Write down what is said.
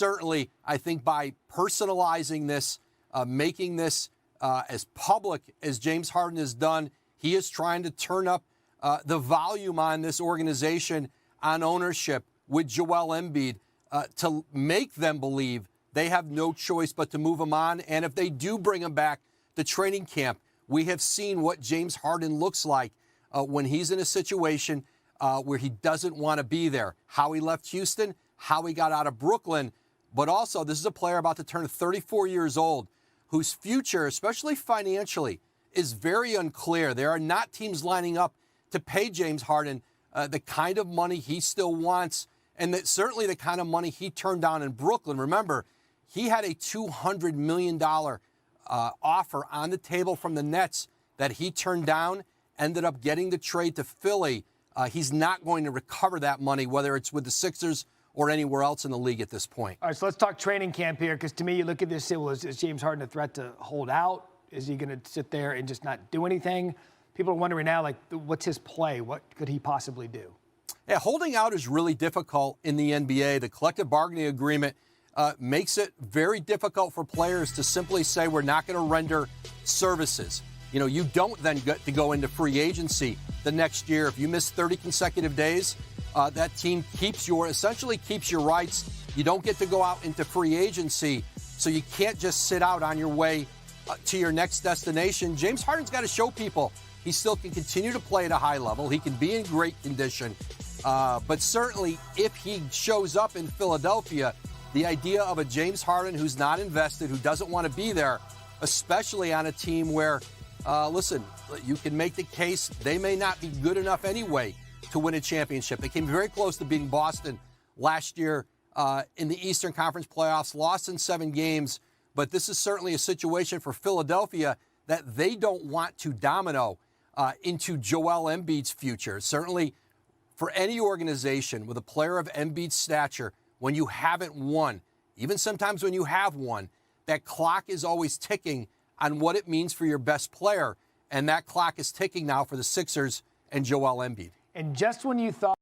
certainly, I think by personalizing this, making this as public as James Harden has done, he is trying to turn up the volume on this organization, on ownership with Joel Embiid, to make them believe they have no choice but to move him on. And if they do bring him back to training camp, we have seen what James Harden looks like when he's in a situation where he doesn't want to be there. How he left Houston, how he got out of Brooklyn. But also, this is a player about to turn 34 years old whose future, especially financially, is very unclear. There are not teams lining up to pay James Harden the kind of money he still wants, and that certainly the kind of money he turned down in Brooklyn. Remember, he had a $200 million offer on the table from the Nets that he turned down, ended up getting the trade to Philly. He's not going to recover that money, whether it's with the Sixers or anywhere else in the league at this point. All right, so let's talk training camp here, because to me, you look at this, is James Harden a threat to hold out? Is he going to sit there and just not do anything? People are wondering now, like, what's his play? What could he possibly do? Yeah, holding out is really difficult in the NBA. The collective bargaining agreement makes it very difficult for players to simply say we're not going to render services. You know, you don't then get to go into free agency the next year. If you miss 30 consecutive days, that team essentially keeps your rights. You don't get to go out into free agency, so you can't just sit out on your way to your next destination. James Harden's got to show people he still can continue to play at a high level. He can be in great condition. But certainly, if he shows up in Philadelphia, the idea of a James Harden who's not invested, who doesn't want to be there, especially on a team where, listen, you can make the case they may not be good enough anyway to win a championship. They came very close to beating Boston last year in the Eastern Conference playoffs, lost in 7 games. But this is certainly a situation for Philadelphia that they don't want to domino into Joel Embiid's future. Certainly for any organization with a player of Embiid's stature, when you haven't won, even sometimes when you have won, that clock is always ticking on what it means for your best player. And that clock is ticking now for the Sixers and Joel Embiid. And just when you thought